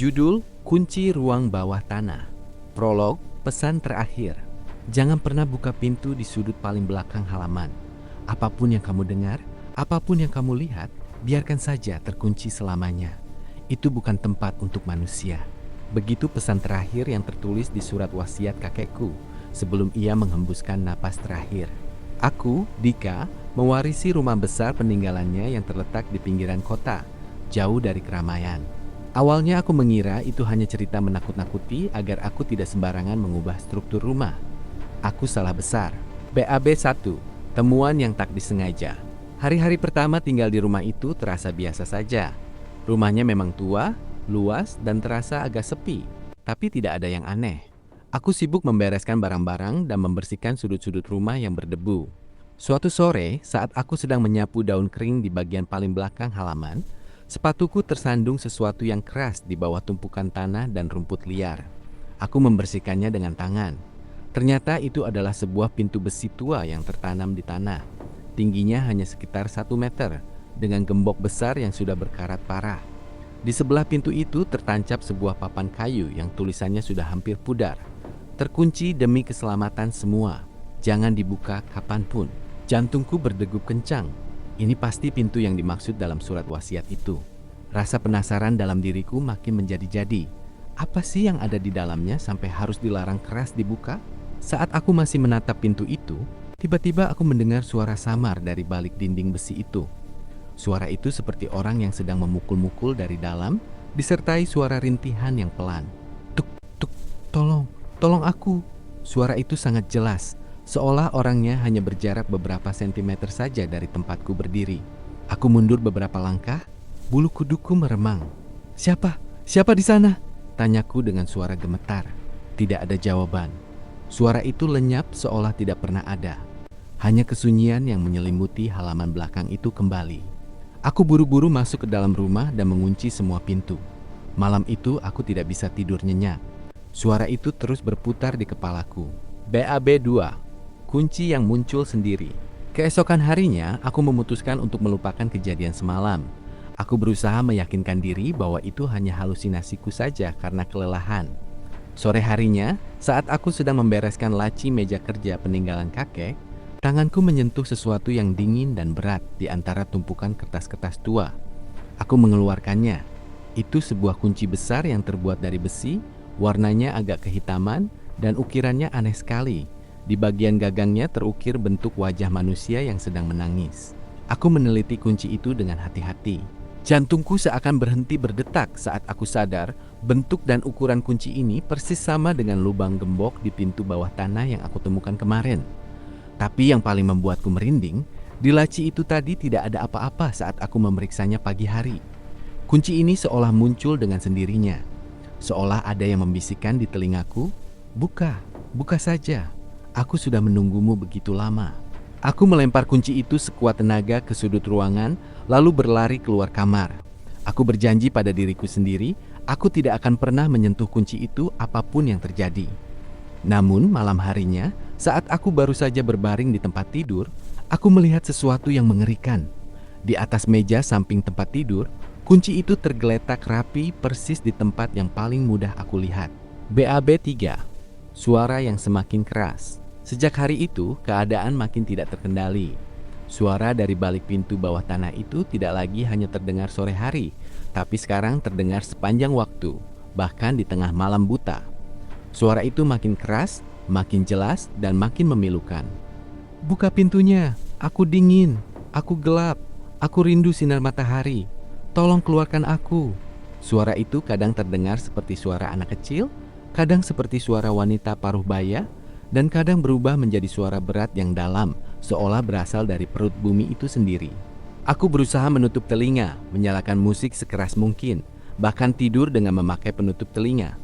Judul Kunci Ruang Bawah Tanah. Prolog, pesan terakhir. Jangan pernah buka pintu di sudut paling belakang halaman. Apapun yang kamu dengar, apapun yang kamu lihat, biarkan saja terkunci selamanya. Itu bukan tempat untuk manusia. Begitu pesan terakhir yang tertulis di surat wasiat kakekku sebelum ia menghembuskan napas terakhir. Aku, Dika, mewarisi rumah besar peninggalannya yang terletak di pinggiran kota, jauh dari keramaian. Awalnya aku mengira itu hanya cerita menakut-nakuti agar aku tidak sembarangan mengubah struktur rumah. Aku salah besar. BAB 1. Temuan yang tak disengaja. Hari-hari pertama tinggal di rumah itu terasa biasa saja. Rumahnya memang tua, luas, dan terasa agak sepi. Tapi tidak ada yang aneh. Aku sibuk membereskan barang-barang dan membersihkan sudut-sudut rumah yang berdebu. Suatu sore, saat aku sedang menyapu daun kering di bagian paling belakang halaman, sepatuku tersandung sesuatu yang keras di bawah tumpukan tanah dan rumput liar. Aku membersihkannya dengan tangan. Ternyata itu adalah sebuah pintu besi tua yang tertanam di tanah. Tingginya hanya sekitar 1 meter, dengan gembok besar yang sudah berkarat parah. Di sebelah pintu itu tertancap sebuah papan kayu yang tulisannya sudah hampir pudar. Terkunci demi keselamatan semua. Jangan dibuka kapanpun. Jantungku berdegup kencang. Ini pasti pintu yang dimaksud dalam surat wasiat itu. Rasa penasaran dalam diriku makin menjadi-jadi. Apa sih yang ada di dalamnya sampai harus dilarang keras dibuka? Saat aku masih menatap pintu itu, tiba-tiba aku mendengar suara samar dari balik dinding besi itu. Suara itu seperti orang yang sedang memukul-mukul dari dalam, disertai suara rintihan yang pelan. Tuk, tuk, tolong aku. Suara itu sangat jelas. Seolah orangnya hanya berjarak beberapa sentimeter saja dari tempatku berdiri. Aku mundur beberapa langkah, bulu kuduku meremang. Siapa? Siapa di sana? Tanyaku dengan suara gemetar. Tidak ada jawaban. Suara itu lenyap seolah tidak pernah ada. Hanya kesunyian yang menyelimuti halaman belakang itu kembali. Aku buru-buru masuk ke dalam rumah dan mengunci semua pintu. Malam itu aku tidak bisa tidur nyenyak. Suara itu terus berputar di kepalaku. BAB 2. Kunci yang muncul sendiri. Keesokan harinya, aku memutuskan untuk melupakan kejadian semalam. Aku berusaha meyakinkan diri bahwa itu hanya halusinasiku saja karena kelelahan. Sore harinya, saat aku sedang membereskan laci meja kerja peninggalan kakek, tanganku menyentuh sesuatu yang dingin dan berat di antara tumpukan kertas-kertas tua. Aku mengeluarkannya. Itu sebuah kunci besar yang terbuat dari besi, warnanya agak kehitaman, dan ukirannya aneh sekali. Di bagian gagangnya terukir bentuk wajah manusia yang sedang menangis. Aku meneliti kunci itu dengan hati-hati. Jantungku seakan berhenti berdetak saat aku sadar bentuk dan ukuran kunci ini persis sama dengan lubang gembok di pintu bawah tanah yang aku temukan kemarin. Tapi yang paling membuatku merinding, di laci itu tadi tidak ada apa-apa saat aku memeriksanya pagi hari. Kunci ini seolah muncul dengan sendirinya. Seolah ada yang membisikkan di telingaku, buka saja. Aku sudah menunggumu begitu lama. Aku melempar kunci itu sekuat tenaga ke sudut ruangan, lalu berlari keluar kamar. Aku berjanji pada diriku sendiri, aku tidak akan pernah menyentuh kunci itu apapun yang terjadi. Namun malam harinya, saat aku baru saja berbaring di tempat tidur, aku melihat sesuatu yang mengerikan. Di atas meja samping tempat tidur, kunci itu tergeletak rapi persis di tempat yang paling mudah aku lihat. BAB 3. Suara yang semakin keras. Sejak hari itu, keadaan makin tidak terkendali. Suara dari balik pintu bawah tanah itu tidak lagi hanya terdengar sore hari, tapi sekarang terdengar sepanjang waktu, bahkan di tengah malam buta. Suara itu makin keras, makin jelas, dan makin memilukan. Buka pintunya, aku dingin, aku gelap, aku rindu sinar matahari. Tolong keluarkan aku. Suara itu kadang terdengar seperti suara anak kecil, kadang seperti suara wanita paruh baya, dan kadang berubah menjadi suara berat yang dalam, seolah berasal dari perut bumi itu sendiri. Aku berusaha menutup telinga, menyalakan musik sekeras mungkin, bahkan tidur dengan memakai penutup telinga.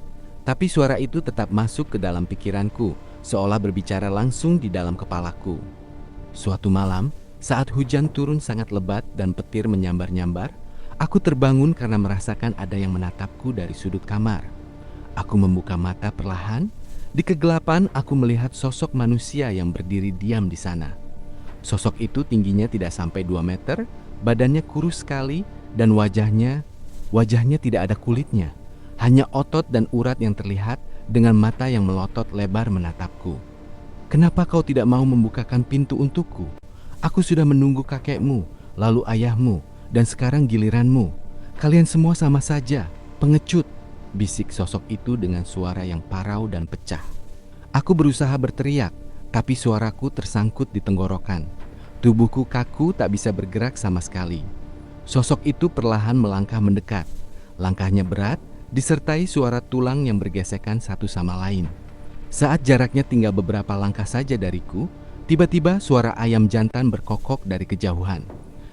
Tapi suara itu tetap masuk ke dalam pikiranku, seolah berbicara langsung di dalam kepalaku. Suatu malam, saat hujan turun sangat lebat dan petir menyambar-nyambar, aku terbangun karena merasakan ada yang menatapku dari sudut kamar. Aku membuka mata perlahan. Di kegelapan aku melihat sosok manusia yang berdiri diam di sana. Sosok itu tingginya tidak sampai 2 meter, badannya kurus sekali, dan wajahnya tidak ada kulitnya. Hanya otot dan urat yang terlihat dengan mata yang melotot lebar menatapku. Kenapa kau tidak mau membukakan pintu untukku? Aku sudah menunggu kakekmu, lalu ayahmu, dan sekarang giliranmu. Kalian semua sama saja, pengecut, bisik sosok itu dengan suara yang parau dan pecah. Aku berusaha berteriak, tapi suaraku tersangkut di tenggorokan. Tubuhku kaku tak bisa bergerak sama sekali. Sosok itu perlahan melangkah mendekat. Langkahnya berat, disertai suara tulang yang bergesekan satu sama lain. Saat jaraknya tinggal beberapa langkah saja dariku, tiba-tiba suara ayam jantan berkokok dari kejauhan.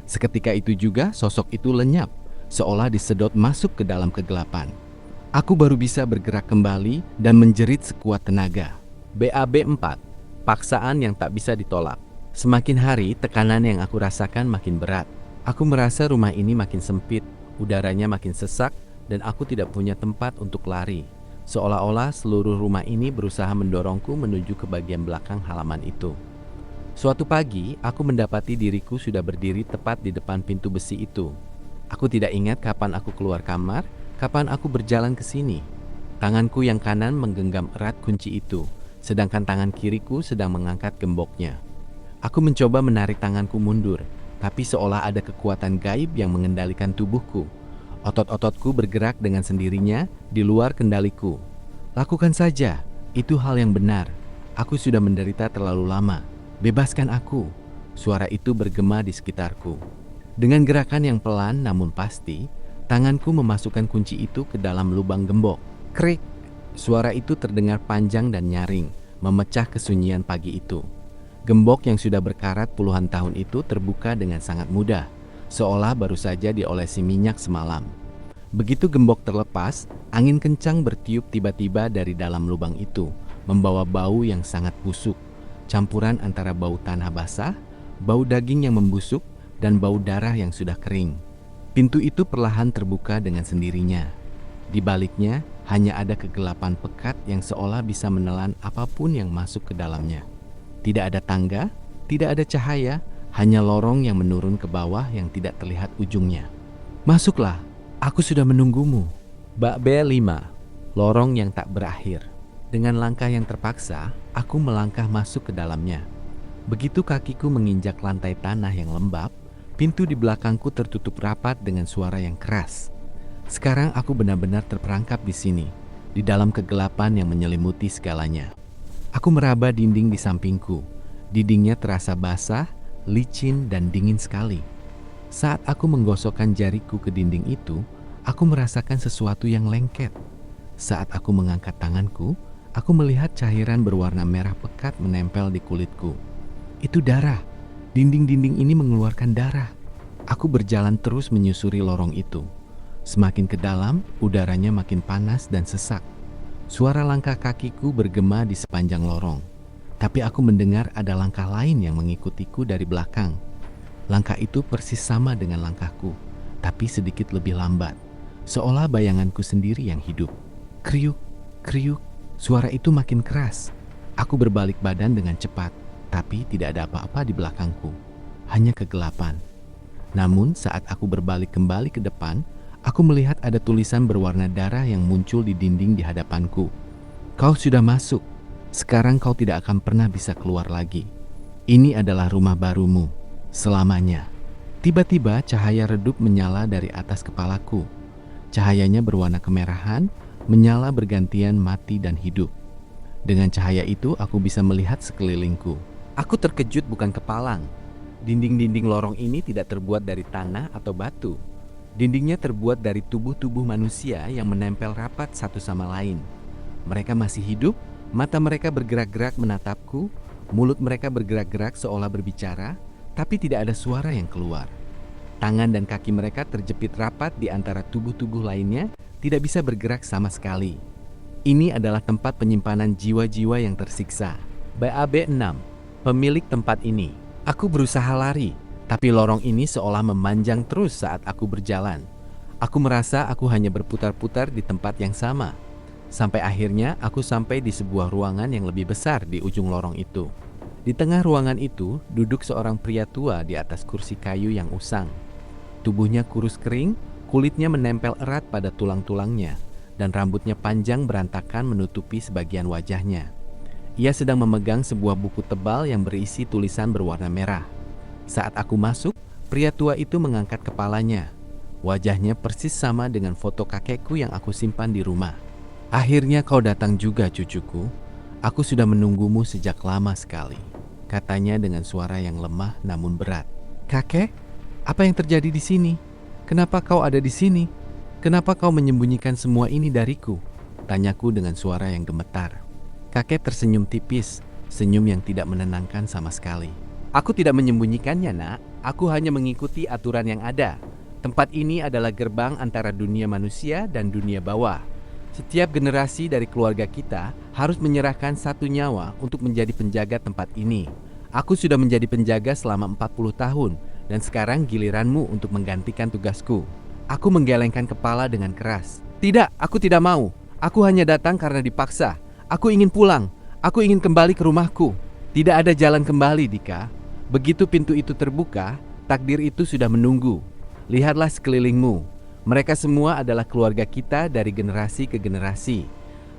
Seketika itu juga sosok itu lenyap, seolah disedot masuk ke dalam kegelapan. Aku baru bisa bergerak kembali dan menjerit sekuat tenaga. BAB 4. Paksaan yang tak bisa ditolak. Semakin hari, tekanan yang aku rasakan makin berat. Aku merasa rumah ini makin sempit, udaranya makin sesak, dan aku tidak punya tempat untuk lari. Seolah-olah seluruh rumah ini berusaha mendorongku menuju ke bagian belakang halaman itu. Suatu pagi, aku mendapati diriku sudah berdiri tepat di depan pintu besi itu. Aku tidak ingat kapan aku keluar kamar, kapan aku berjalan ke sini. Tanganku yang kanan menggenggam erat kunci itu, sedangkan tangan kiriku sedang mengangkat gemboknya. Aku mencoba menarik tanganku mundur, tapi seolah ada kekuatan gaib yang mengendalikan tubuhku. Otot-ototku bergerak dengan sendirinya di luar kendaliku. Lakukan saja, itu hal yang benar. Aku sudah menderita terlalu lama. Bebaskan aku. Suara itu bergema di sekitarku. Dengan gerakan yang pelan namun pasti, tanganku memasukkan kunci itu ke dalam lubang gembok. Krik! Suara itu terdengar panjang dan nyaring, memecah kesunyian pagi itu. Gembok yang sudah berkarat puluhan tahun itu terbuka dengan sangat mudah, seolah baru saja diolesi minyak semalam. Begitu gembok terlepas, angin kencang bertiup tiba-tiba dari dalam lubang itu, membawa bau yang sangat busuk, campuran antara bau tanah basah, bau daging yang membusuk, dan bau darah yang sudah kering. Pintu itu perlahan terbuka dengan sendirinya. Di baliknya, hanya ada kegelapan pekat yang seolah bisa menelan apapun yang masuk ke dalamnya. Tidak ada tangga, tidak ada cahaya, hanya lorong yang menurun ke bawah yang tidak terlihat ujungnya. Masuklah, aku sudah menunggumu. Bab 5. Lorong yang tak berakhir. Dengan langkah yang terpaksa, aku melangkah masuk ke dalamnya. Begitu kakiku menginjak lantai tanah yang lembab, pintu di belakangku tertutup rapat dengan suara yang keras. Sekarang aku benar-benar terperangkap di sini, di dalam kegelapan yang menyelimuti segalanya. Aku meraba dinding di sampingku. Dindingnya terasa basah, licin, dan dingin sekali. Saat aku menggosokkan jariku ke dinding itu, aku merasakan sesuatu yang lengket. Saat aku mengangkat tanganku, aku melihat cairan berwarna merah pekat menempel di kulitku. Itu darah. Dinding-dinding ini mengeluarkan darah. Aku berjalan terus menyusuri lorong itu. Semakin ke dalam, udaranya makin panas dan sesak. Suara langkah kakiku bergema di sepanjang lorong. Tapi aku mendengar ada langkah lain yang mengikutiku dari belakang. Langkah itu persis sama dengan langkahku, tapi sedikit lebih lambat. Seolah bayanganku sendiri yang hidup. Kriuk, kriuk, suara itu makin keras. Aku berbalik badan dengan cepat, tapi tidak ada apa-apa di belakangku. Hanya kegelapan. Namun saat aku berbalik kembali ke depan, aku melihat ada tulisan berwarna darah yang muncul di dinding di hadapanku. Kau sudah masuk. Sekarang kau tidak akan pernah bisa keluar lagi. Ini adalah rumah barumu. Selamanya. Tiba-tiba cahaya redup menyala dari atas kepalaku. Cahayanya berwarna kemerahan, menyala bergantian mati dan hidup. Dengan cahaya itu aku bisa melihat sekelilingku. Aku terkejut bukan kepalang. Dinding-dinding lorong ini tidak terbuat dari tanah atau batu. Dindingnya terbuat dari tubuh-tubuh manusia yang menempel rapat satu sama lain. Mereka masih hidup, mata mereka bergerak-gerak menatapku, mulut mereka bergerak-gerak seolah berbicara, tapi tidak ada suara yang keluar. Tangan dan kaki mereka terjepit rapat di antara tubuh-tubuh lainnya, tidak bisa bergerak sama sekali. Ini adalah tempat penyimpanan jiwa-jiwa yang tersiksa. BAB 6. Pemilik tempat ini. Aku berusaha lari, tapi lorong ini seolah memanjang terus saat aku berjalan. Aku merasa aku hanya berputar-putar di tempat yang sama. Sampai akhirnya aku sampai di sebuah ruangan yang lebih besar di ujung lorong itu. Di tengah ruangan itu duduk seorang pria tua di atas kursi kayu yang usang. Tubuhnya kurus kering, kulitnya menempel erat pada tulang-tulangnya, dan rambutnya panjang berantakan menutupi sebagian wajahnya. Ia sedang memegang sebuah buku tebal yang berisi tulisan berwarna merah. Saat aku masuk, pria tua itu mengangkat kepalanya. Wajahnya persis sama dengan foto kakekku yang aku simpan di rumah. "Akhirnya kau datang juga, cucuku. Aku sudah menunggumu sejak lama sekali," katanya dengan suara yang lemah namun berat. "Kakek, apa yang terjadi di sini? Kenapa kau ada di sini? Kenapa kau menyembunyikan semua ini dariku?" tanyaku dengan suara yang gemetar. Kakek tersenyum tipis, senyum yang tidak menenangkan sama sekali. "Aku tidak menyembunyikannya, Nak. Aku hanya mengikuti aturan yang ada. Tempat ini adalah gerbang antara dunia manusia dan dunia bawah. Setiap generasi dari keluarga kita harus menyerahkan satu nyawa untuk menjadi penjaga tempat ini. Aku sudah menjadi penjaga selama 40 tahun dan sekarang giliranmu untuk menggantikan tugasku." Aku menggelengkan kepala dengan keras. "Tidak, aku tidak mau. Aku hanya datang karena dipaksa. Aku ingin pulang. Aku ingin kembali ke rumahku." "Tidak ada jalan kembali, Dika. Begitu pintu itu terbuka, takdir itu sudah menunggu. Lihatlah sekelilingmu. Mereka semua adalah keluarga kita dari generasi ke generasi.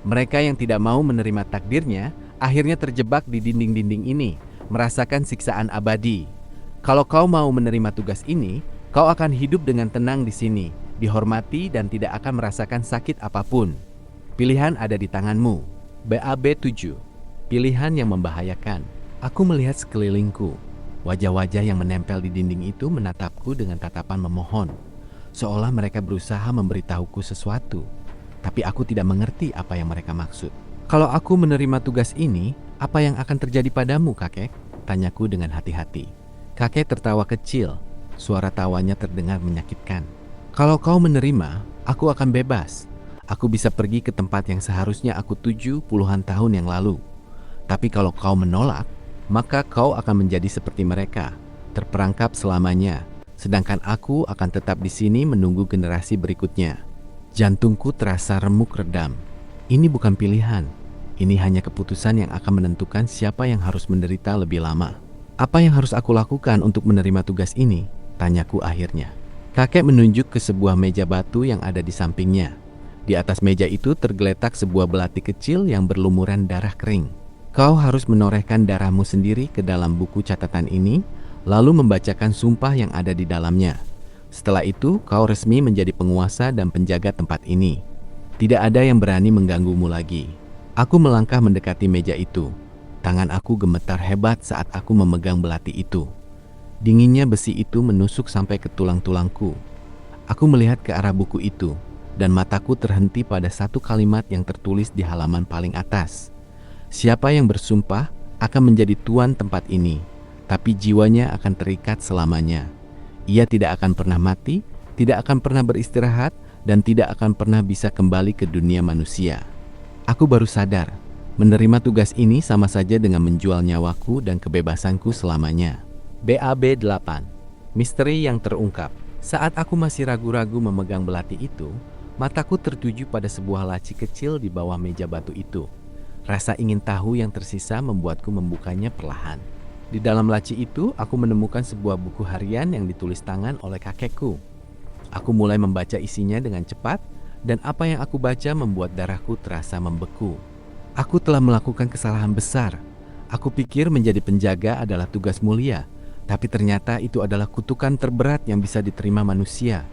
Mereka yang tidak mau menerima takdirnya, akhirnya terjebak di dinding-dinding ini, merasakan siksaan abadi. Kalau kau mau menerima tugas ini, kau akan hidup dengan tenang di sini, dihormati dan tidak akan merasakan sakit apapun. Pilihan ada di tanganmu." BAB 7. Pilihan yang membahayakan. Aku melihat sekelilingku. Wajah-wajah yang menempel di dinding itu menatapku dengan tatapan memohon, seolah mereka berusaha memberitahuku sesuatu. Tapi aku tidak mengerti apa yang mereka maksud. "Kalau aku menerima tugas ini, apa yang akan terjadi padamu, kakek?" tanyaku dengan hati-hati. Kakek tertawa kecil. Suara tawanya terdengar menyakitkan. "Kalau kau menerima, aku akan bebas. Aku bisa pergi ke tempat yang seharusnya aku tuju puluhan tahun yang lalu. Tapi kalau kau menolak, maka kau akan menjadi seperti mereka, terperangkap selamanya. Sedangkan aku akan tetap di sini menunggu generasi berikutnya." Jantungku terasa remuk redam. Ini bukan pilihan. Ini hanya keputusan yang akan menentukan siapa yang harus menderita lebih lama. "Apa yang harus aku lakukan untuk menerima tugas ini?" tanyaku akhirnya. Kakek menunjuk ke sebuah meja batu yang ada di sampingnya. Di atas meja itu tergeletak sebuah belati kecil yang berlumuran darah kering. "Kau harus menorehkan darahmu sendiri ke dalam buku catatan ini, lalu membacakan sumpah yang ada di dalamnya. Setelah itu, kau resmi menjadi penguasa dan penjaga tempat ini. Tidak ada yang berani mengganggumu lagi." Aku melangkah mendekati meja itu. Tangan aku gemetar hebat saat aku memegang belati itu. Dinginnya besi itu menusuk sampai ke tulang-tulangku. Aku melihat ke arah buku itu, dan mataku terhenti pada satu kalimat yang tertulis di halaman paling atas. "Siapa yang bersumpah akan menjadi tuan tempat ini, tapi jiwanya akan terikat selamanya. Ia tidak akan pernah mati, tidak akan pernah beristirahat, dan tidak akan pernah bisa kembali ke dunia manusia." Aku baru sadar, menerima tugas ini sama saja dengan menjual nyawaku dan kebebasanku selamanya. BAB 8. Misteri yang terungkap. Saat aku masih ragu-ragu memegang belati itu, mataku tertuju pada sebuah laci kecil di bawah meja batu itu. Rasa ingin tahu yang tersisa membuatku membukanya perlahan. Di dalam laci itu, aku menemukan sebuah buku harian yang ditulis tangan oleh kakekku. Aku mulai membaca isinya dengan cepat, dan apa yang aku baca membuat darahku terasa membeku. Aku telah melakukan kesalahan besar. Aku pikir menjadi penjaga adalah tugas mulia, tapi ternyata itu adalah kutukan terberat yang bisa diterima manusia.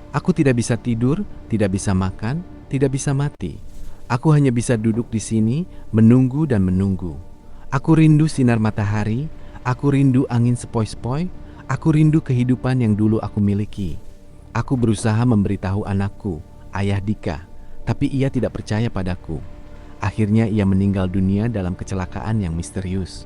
Aku tidak bisa tidur, tidak bisa makan, tidak bisa mati. Aku hanya bisa duduk di sini, menunggu dan menunggu. Aku rindu sinar matahari, aku rindu angin sepoi-sepoi, aku rindu kehidupan yang dulu aku miliki. Aku berusaha memberitahu anakku, ayah Dika, tapi ia tidak percaya padaku. Akhirnya ia meninggal dunia dalam kecelakaan yang misterius.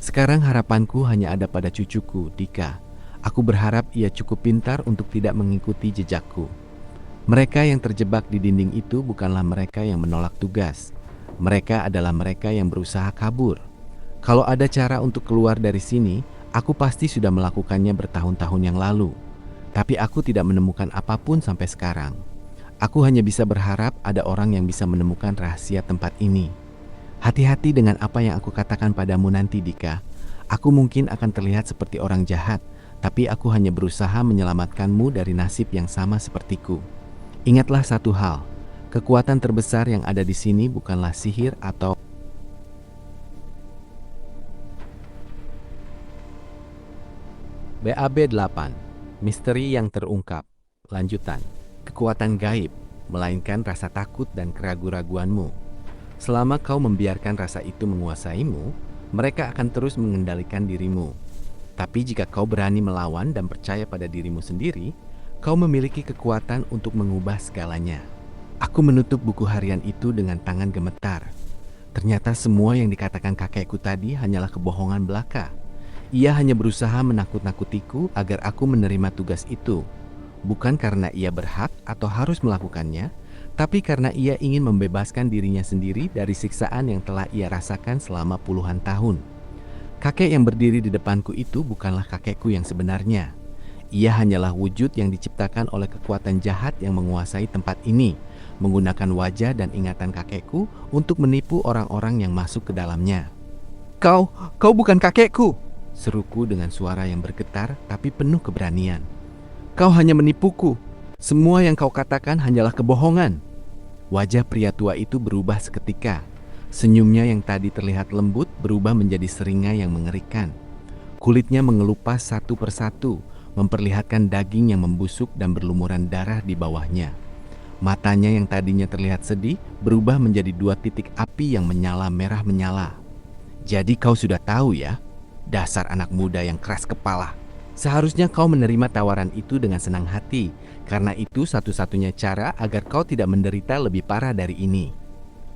Sekarang harapanku hanya ada pada cucuku, Dika. Aku berharap ia cukup pintar untuk tidak mengikuti jejakku. Mereka yang terjebak di dinding itu bukanlah mereka yang menolak tugas. Mereka adalah mereka yang berusaha kabur. Kalau ada cara untuk keluar dari sini, aku pasti sudah melakukannya bertahun-tahun yang lalu. Tapi aku tidak menemukan apapun sampai sekarang. Aku hanya bisa berharap ada orang yang bisa menemukan rahasia tempat ini. Hati-hati dengan apa yang aku katakan padamu nanti, Dika. Aku mungkin akan terlihat seperti orang jahat, tapi aku hanya berusaha menyelamatkanmu dari nasib yang sama sepertiku. Ingatlah satu hal, Kekuatan terbesar yang ada di sini bukanlah sihir atau BAB 8. Misteri yang terungkap. Lanjutan. Kekuatan gaib, melainkan rasa takut dan keraguan-raguanmu. Selama kau membiarkan rasa itu menguasaimu, mereka akan terus mengendalikan dirimu. Tapi jika kau berani melawan dan percaya pada dirimu sendiri, kau memiliki kekuatan untuk mengubah segalanya. Aku menutup buku harian itu dengan tangan gemetar. Ternyata semua yang dikatakan kakekku tadi hanyalah kebohongan belaka. Ia hanya berusaha menakut-nakutiku agar aku menerima tugas itu. Bukan karena ia berhak atau harus melakukannya, tapi karena ia ingin membebaskan dirinya sendiri dari siksaan yang telah ia rasakan selama puluhan tahun. Kakek yang berdiri di depanku itu bukanlah kakekku yang sebenarnya. Ia hanyalah wujud yang diciptakan oleh kekuatan jahat yang menguasai tempat ini, menggunakan wajah dan ingatan kakekku untuk menipu orang-orang yang masuk ke dalamnya. Kau bukan kakekku!" seruku dengan suara yang bergetar tapi penuh keberanian. "Kau hanya menipuku. Semua yang kau katakan hanyalah kebohongan." Wajah pria tua itu berubah seketika. Senyumnya yang tadi terlihat lembut berubah menjadi seringai yang mengerikan. Kulitnya mengelupas satu persatu, memperlihatkan daging yang membusuk dan berlumuran darah di bawahnya. Matanya yang tadinya terlihat sedih berubah menjadi 2 titik api yang menyala merah menyala. "Jadi kau sudah tahu ya? Dasar anak muda yang keras kepala. Seharusnya kau menerima tawaran itu dengan senang hati, karena itu satu-satunya cara agar kau tidak menderita lebih parah dari ini."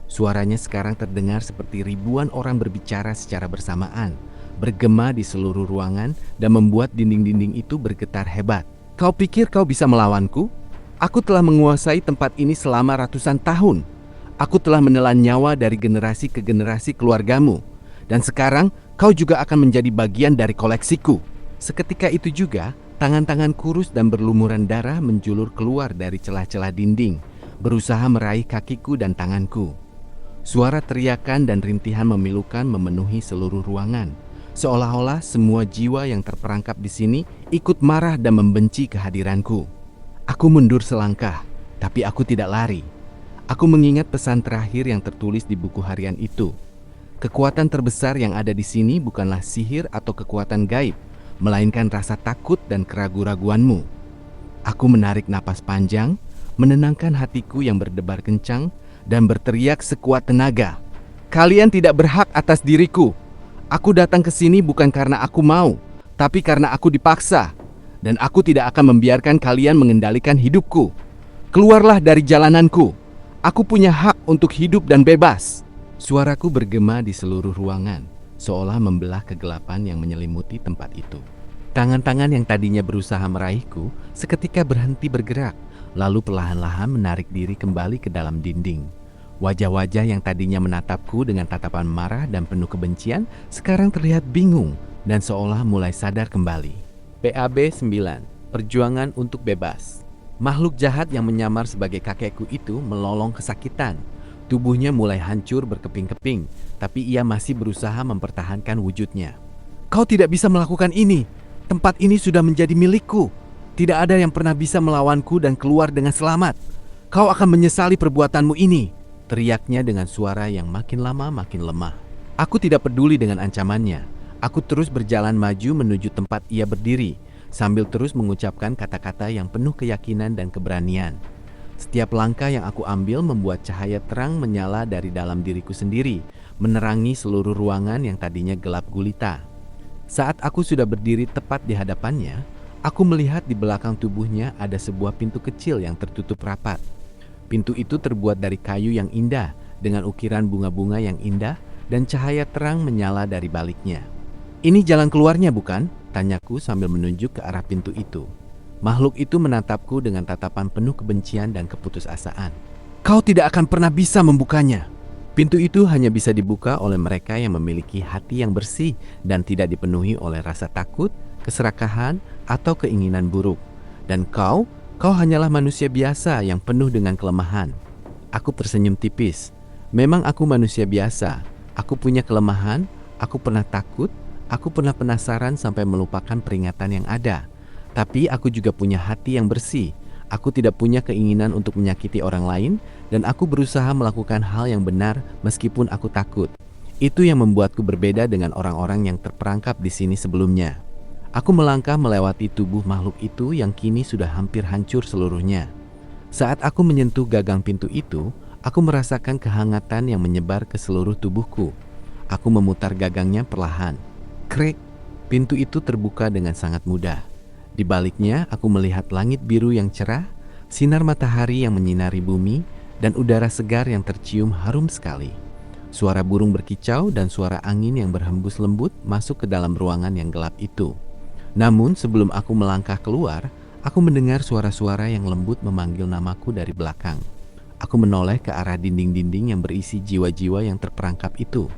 Suaranya sekarang terdengar seperti ribuan orang berbicara secara bersamaan, bergema di seluruh ruangan dan membuat dinding-dinding itu bergetar hebat. "Kau pikir kau bisa melawanku? Aku telah menguasai tempat ini selama ratusan tahun. Aku telah menelan nyawa dari generasi ke generasi keluargamu. Dan sekarang kau juga akan menjadi bagian dari koleksiku." Seketika itu juga, tangan-tangan kurus dan berlumuran darah menjulur keluar dari celah-celah dinding, berusaha meraih kakiku dan tanganku. Suara teriakan dan rintihan memilukan memenuhi seluruh ruangan, seolah-olah semua jiwa yang terperangkap di sini ikut marah dan membenci kehadiranku. Aku mundur selangkah, tapi aku tidak lari. Aku mengingat pesan terakhir yang tertulis di buku harian itu. Kekuatan terbesar yang ada di sini bukanlah sihir atau kekuatan gaib, melainkan rasa takut dan keraguan-raguanmu. Aku menarik napas panjang, menenangkan hatiku yang berdebar kencang, dan berteriak sekuat tenaga. "Kalian tidak berhak atas diriku. Aku datang ke sini bukan karena aku mau, tapi karena aku dipaksa. Dan aku tidak akan membiarkan kalian mengendalikan hidupku. Keluarlah dari jalananku. Aku punya hak untuk hidup dan bebas." Suaraku bergema di seluruh ruangan, seolah membelah kegelapan yang menyelimuti tempat itu. Tangan-tangan yang tadinya berusaha meraihku seketika berhenti bergerak, lalu perlahan-lahan menarik diri kembali ke dalam dinding. Wajah-wajah yang tadinya menatapku dengan tatapan marah dan penuh kebencian sekarang terlihat bingung dan seolah mulai sadar kembali. BAB 9. Perjuangan untuk bebas. Makhluk jahat yang menyamar sebagai kakekku itu melolong kesakitan. Tubuhnya mulai hancur berkeping-keping, tapi ia masih berusaha mempertahankan wujudnya. "Kau tidak bisa melakukan ini. Tempat ini sudah menjadi milikku. Tidak ada yang pernah bisa melawanku dan keluar dengan selamat. Kau akan menyesali perbuatanmu ini," teriaknya dengan suara yang makin lama makin lemah. Aku tidak peduli dengan ancamannya. Aku terus berjalan maju menuju tempat ia berdiri, sambil terus mengucapkan kata-kata yang penuh keyakinan dan keberanian. Setiap langkah yang aku ambil membuat cahaya terang menyala dari dalam diriku sendiri, menerangi seluruh ruangan yang tadinya gelap gulita. Saat aku sudah berdiri tepat di hadapannya, aku melihat di belakang tubuhnya ada sebuah pintu kecil yang tertutup rapat. Pintu itu terbuat dari kayu yang indah, dengan ukiran bunga-bunga yang indah, dan cahaya terang menyala dari baliknya. "Ini jalan keluarnya, bukan?" tanyaku sambil menunjuk ke arah pintu itu. Makhluk itu menatapku dengan tatapan penuh kebencian dan keputusasaan. "Kau tidak akan pernah bisa membukanya. Pintu itu hanya bisa dibuka oleh mereka yang memiliki hati yang bersih dan tidak dipenuhi oleh rasa takut, keserakahan, atau keinginan buruk. Dan kau hanyalah manusia biasa yang penuh dengan kelemahan." Aku tersenyum tipis. Memang aku manusia biasa. Aku punya kelemahan, aku pernah takut, aku pernah penasaran sampai melupakan peringatan yang ada. Tapi aku juga punya hati yang bersih. Aku tidak punya keinginan untuk menyakiti orang lain, dan aku berusaha melakukan hal yang benar meskipun aku takut. Itu yang membuatku berbeda dengan orang-orang yang terperangkap di sini sebelumnya. Aku melangkah melewati tubuh makhluk itu yang kini sudah hampir hancur seluruhnya. Saat aku menyentuh gagang pintu itu, aku merasakan kehangatan yang menyebar ke seluruh tubuhku. Aku memutar gagangnya perlahan. Krek, pintu itu terbuka dengan sangat mudah. Di baliknya, aku melihat langit biru yang cerah, sinar matahari yang menyinari bumi, dan udara segar yang tercium harum sekali. Suara burung berkicau dan suara angin yang berhembus lembut masuk ke dalam ruangan yang gelap itu. Namun, sebelum aku melangkah keluar, aku mendengar suara-suara yang lembut memanggil namaku dari belakang. Aku menoleh ke arah dinding-dinding yang berisi jiwa-jiwa yang terperangkap itu.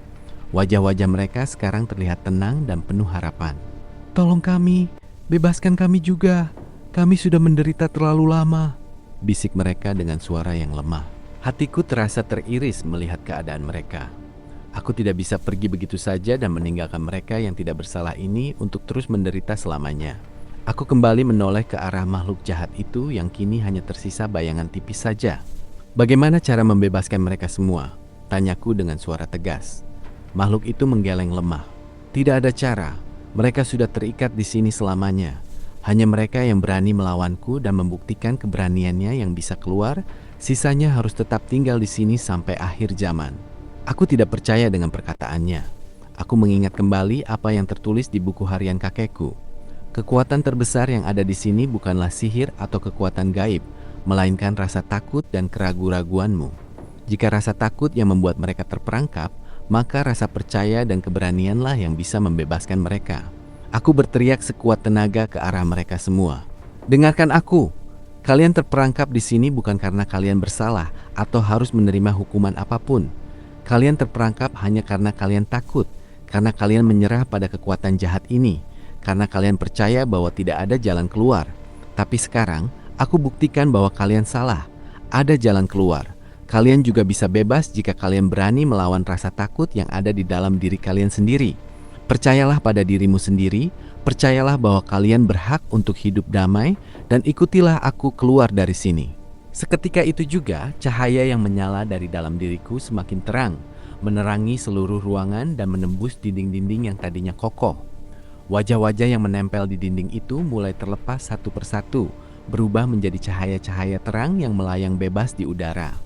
Wajah-wajah mereka sekarang terlihat tenang dan penuh harapan. "Tolong kami, bebaskan kami juga. Kami sudah menderita terlalu lama," bisik mereka dengan suara yang lemah. Hatiku terasa teriris melihat keadaan mereka. Aku tidak bisa pergi begitu saja dan meninggalkan mereka yang tidak bersalah ini untuk terus menderita selamanya. Aku kembali menoleh ke arah makhluk jahat itu yang kini hanya tersisa bayangan tipis saja. "Bagaimana cara membebaskan mereka semua?" tanyaku dengan suara tegas. Makhluk itu menggeleng lemah. "Tidak ada cara. Mereka sudah terikat di sini selamanya. Hanya mereka yang berani melawanku dan membuktikan keberaniannya yang bisa keluar. Sisanya harus tetap tinggal di sini sampai akhir zaman." Aku tidak percaya dengan perkataannya. Aku mengingat kembali apa yang tertulis di buku harian kakekku. Kekuatan terbesar yang ada di sini bukanlah sihir atau kekuatan gaib, melainkan rasa takut dan keraguan-raguanmu. Jika rasa takut yang membuat mereka terperangkap, maka rasa percaya dan keberanianlah yang bisa membebaskan mereka. Aku berteriak sekuat tenaga ke arah mereka semua. "Dengarkan aku. Kalian terperangkap di sini bukan karena kalian bersalah atau harus menerima hukuman apapun. Kalian terperangkap hanya karena kalian takut, karena kalian menyerah pada kekuatan jahat ini, karena kalian percaya bahwa tidak ada jalan keluar. Tapi sekarang, aku buktikan bahwa kalian salah. Ada jalan keluar. Kalian juga bisa bebas jika kalian berani melawan rasa takut yang ada di dalam diri kalian sendiri. Percayalah pada dirimu sendiri, percayalah bahwa kalian berhak untuk hidup damai, dan ikutilah aku keluar dari sini." Seketika itu juga, cahaya yang menyala dari dalam diriku semakin terang, menerangi seluruh ruangan dan menembus dinding-dinding yang tadinya kokoh. Wajah-wajah yang menempel di dinding itu mulai terlepas satu persatu, berubah menjadi cahaya-cahaya terang yang melayang bebas di udara.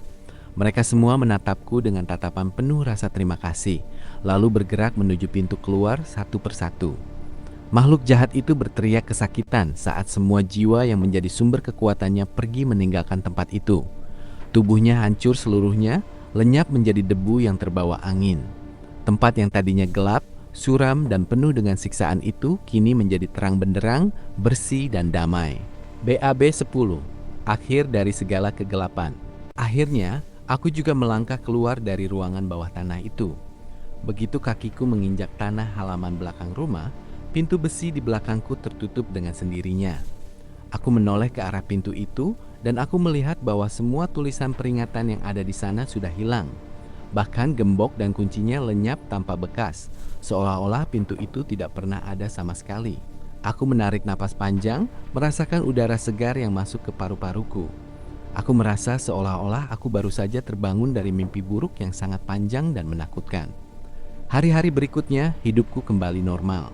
Mereka semua menatapku dengan tatapan penuh rasa terima kasih, lalu bergerak menuju pintu keluar satu persatu. Makhluk jahat itu berteriak kesakitan saat semua jiwa yang menjadi sumber kekuatannya pergi meninggalkan tempat itu. Tubuhnya hancur seluruhnya, lenyap menjadi debu yang terbawa angin. Tempat yang tadinya gelap, suram, dan penuh dengan siksaan itu kini menjadi terang benderang, bersih, dan damai. BAB 10. Akhir dari segala kegelapan. Akhirnya, aku juga melangkah keluar dari ruangan bawah tanah itu. Begitu kakiku menginjak tanah halaman belakang rumah, pintu besi di belakangku tertutup dengan sendirinya. Aku menoleh ke arah pintu itu dan aku melihat bahwa semua tulisan peringatan yang ada di sana sudah hilang. Bahkan gembok dan kuncinya lenyap tanpa bekas, seolah-olah pintu itu tidak pernah ada sama sekali. Aku menarik napas panjang, merasakan udara segar yang masuk ke paru-paruku. Aku merasa seolah-olah aku baru saja terbangun dari mimpi buruk yang sangat panjang dan menakutkan. Hari-hari berikutnya, hidupku kembali normal.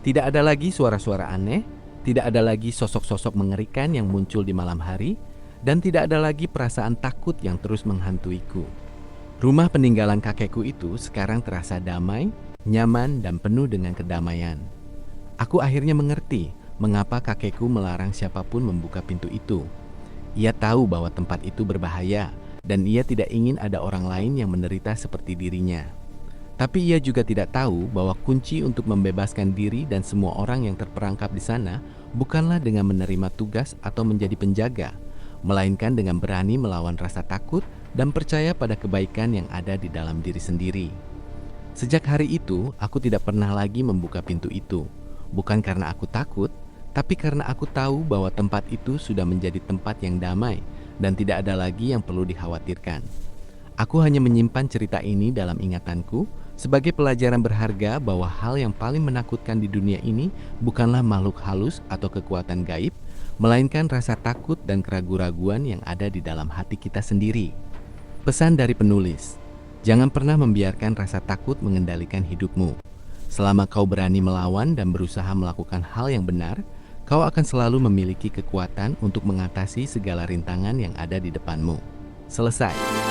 Tidak ada lagi suara-suara aneh, tidak ada lagi sosok-sosok mengerikan yang muncul di malam hari, dan tidak ada lagi perasaan takut yang terus menghantuiku. Rumah peninggalan kakekku itu sekarang terasa damai, nyaman, dan penuh dengan kedamaian. Aku akhirnya mengerti mengapa kakekku melarang siapapun membuka pintu itu. Ia tahu bahwa tempat itu berbahaya, dan ia tidak ingin ada orang lain yang menderita seperti dirinya. Tapi ia juga tidak tahu bahwa kunci untuk membebaskan diri dan semua orang yang terperangkap di sana bukanlah dengan menerima tugas atau menjadi penjaga, melainkan dengan berani melawan rasa takut dan percaya pada kebaikan yang ada di dalam diri sendiri. Sejak hari itu, aku tidak pernah lagi membuka pintu itu, bukan karena aku takut, tapi karena aku tahu bahwa tempat itu sudah menjadi tempat yang damai dan tidak ada lagi yang perlu dikhawatirkan. Aku hanya menyimpan cerita ini dalam ingatanku sebagai pelajaran berharga bahwa hal yang paling menakutkan di dunia ini bukanlah makhluk halus atau kekuatan gaib, melainkan rasa takut dan keraguan-raguan yang ada di dalam hati kita sendiri. Pesan dari penulis, jangan pernah membiarkan rasa takut mengendalikan hidupmu. Selama kau berani melawan dan berusaha melakukan hal yang benar, kau akan selalu memiliki kekuatan untuk mengatasi segala rintangan yang ada di depanmu. Selesai.